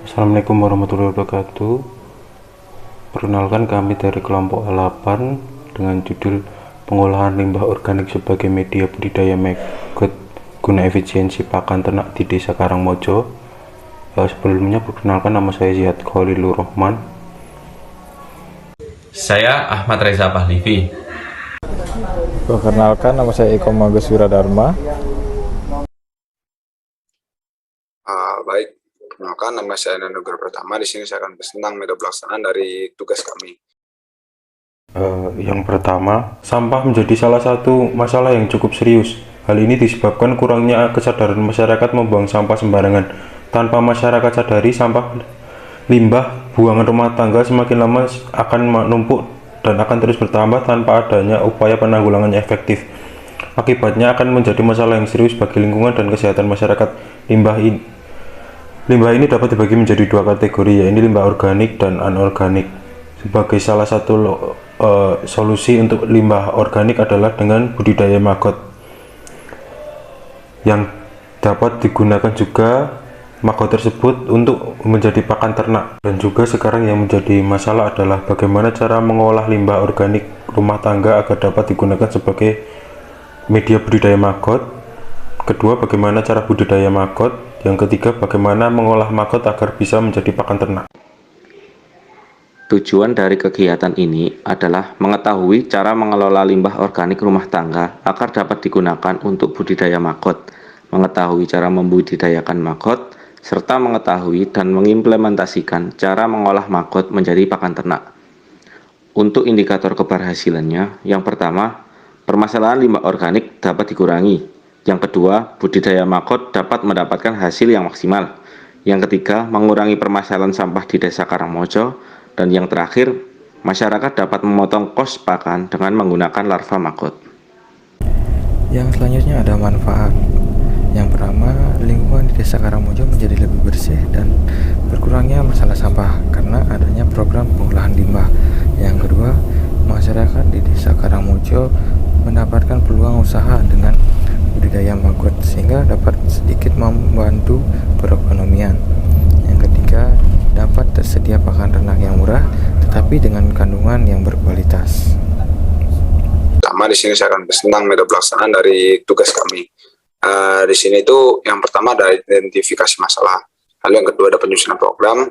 Assalamualaikum warahmatullahi wabarakatuh. Perkenalkan, kami dari kelompok 8 dengan judul pengolahan limbah organik sebagai media budidaya maggot guna efisiensi pakan ternak di Desa Karangmojo. Sebelumnya perkenalkan, nama saya Ziyad Khalilur Rahman. Saya Ahmad Reza Pahlivi. Perkenalkan, nama saya Eko Magus Wiradharma. Baik, perkenalkan, nama saya Nanugraha Pratama. Di sini saya akan tentang metode pelaksanaan dari tugas kami. Yang pertama, sampah menjadi salah satu masalah yang cukup serius. Hal ini disebabkan kurangnya kesadaran masyarakat membuang sampah sembarangan. Tanpa masyarakat sadari, sampah limbah buangan rumah tangga semakin lama akan menumpuk dan akan terus bertambah tanpa adanya upaya penanggulangan yang efektif. Akibatnya akan menjadi masalah yang serius bagi lingkungan dan kesehatan masyarakat. Limbah ini dapat dibagi menjadi dua kategori, yaitu limbah organik dan anorganik. Sebagai salah satu solusi untuk limbah organik adalah dengan budidaya maggot, yang dapat digunakan juga maggot tersebut untuk menjadi pakan ternak. Dan juga sekarang yang menjadi masalah adalah bagaimana cara mengolah limbah organik rumah tangga agar dapat digunakan sebagai media budidaya maggot. Kedua, bagaimana cara budidaya maggot. Yang ketiga, bagaimana mengolah maggot agar bisa menjadi pakan ternak. Tujuan dari kegiatan ini adalah mengetahui cara mengelola limbah organik rumah tangga agar dapat digunakan untuk budidaya maggot, mengetahui cara membudidayakan maggot, serta mengetahui dan mengimplementasikan cara mengolah maggot menjadi pakan ternak. Untuk indikator keberhasilannya, yang pertama, permasalahan limbah organik dapat dikurangi. Yang kedua, budidaya maggot dapat mendapatkan hasil yang maksimal. Yang ketiga, mengurangi permasalahan sampah di Desa Karangmojo. Dan yang terakhir, masyarakat dapat memotong kos pakan dengan menggunakan larva maggot. Yang selanjutnya ada manfaat. Yang pertama, lingkungan di Desa Karangmojo menjadi lebih bersih dan berkurangnya masalah sampah karena adanya program pengolahan limbah. Yang kedua, masyarakat di Desa Karangmojo mendapatkan peluang usaha dengan budidaya maggot sehingga dapat sedikit membantu perekonomian. Yang ketiga, dapat tersedia pakan ternak yang murah tetapi dengan kandungan yang berkualitas. Pertama, di sini saya akan tentang metode pelaksanaan dari tugas kami. Di sini itu yang pertama ada identifikasi masalah, lalu yang kedua ada penyusunan program,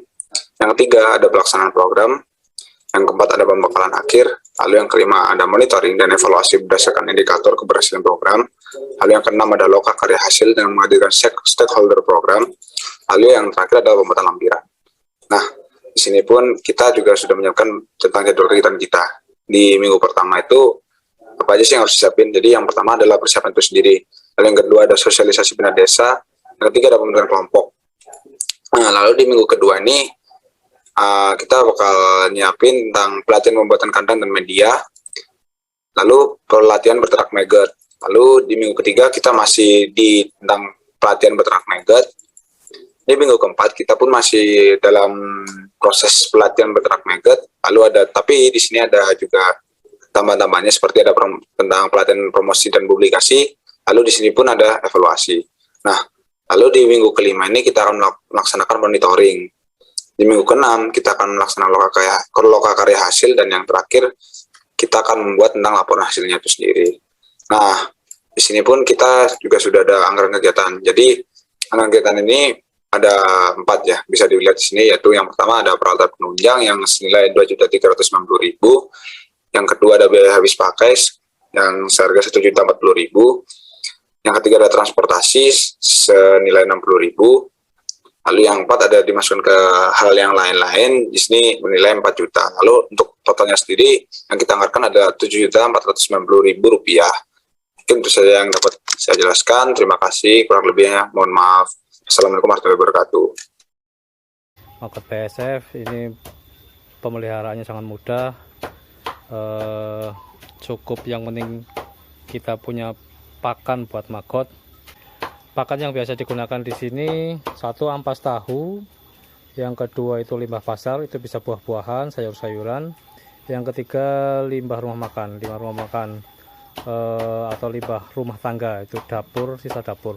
yang ketiga ada pelaksanaan program, yang keempat ada pembekalan akhir, lalu yang kelima ada monitoring dan evaluasi berdasarkan indikator keberhasilan program, lalu yang keenam ada loka karya hasil dengan menghadirkan stakeholder program, lalu yang terakhir adalah pembuatan lampiran. Nah, di sini pun kita juga sudah menyiapkan tentang jadwal kegiatan kita. Di minggu pertama itu apa aja sih yang harus disiapin? Jadi yang pertama adalah persiapan itu sendiri, lalu yang kedua ada sosialisasi bina desa, yang ketiga ada pembentukan kelompok. Nah, lalu di minggu kedua ini kita bakal nyiapin tentang pelatihan pembuatan kandang dan media, lalu pelatihan berternak maggot. Lalu di minggu ketiga kita masih di tentang pelatihan berternak maggot. Di minggu keempat kita pun masih dalam proses pelatihan berternak maggot. Lalu tapi di sini ada juga tambahan-tambahannya seperti ada tentang pelatihan promosi dan publikasi. Lalu di sini pun ada evaluasi. Nah, lalu di minggu kelima ini kita akan melaksanakan monitoring. Di minggu ke-6 kita akan melaksanakan loka karya hasil, dan yang terakhir kita akan membuat tentang laporan hasilnya itu sendiri. Nah, di sini pun kita juga sudah ada anggaran kegiatan. Jadi anggaran kegiatan ini ada 4 ya, bisa dilihat di sini, yaitu yang pertama ada peralatan penunjang yang senilai 2.390.000. Yang kedua ada biaya habis pakai yang seharga 1.040.000. Yang ketiga ada transportasi senilai 60.000. Lalu yang 4 ada dimasukkan ke hal yang lain-lain, di sini menilai 4 juta. Lalu untuk totalnya sendiri yang kita anggarkan ada 7.490.000 rupiah. Mungkin itu saja yang dapat saya jelaskan. Terima kasih, kurang lebihnya mohon maaf. Assalamualaikum warahmatullahi wabarakatuh. Maggot PSF ini pemeliharaannya sangat mudah, cukup yang penting kita punya pakan buat maggot. Pakan yang biasa digunakan di sini, satu ampas tahu, yang kedua itu limbah pasar, itu bisa buah-buahan, sayur-sayuran, yang ketiga limbah rumah makan, atau limbah rumah tangga, itu dapur, sisa dapur.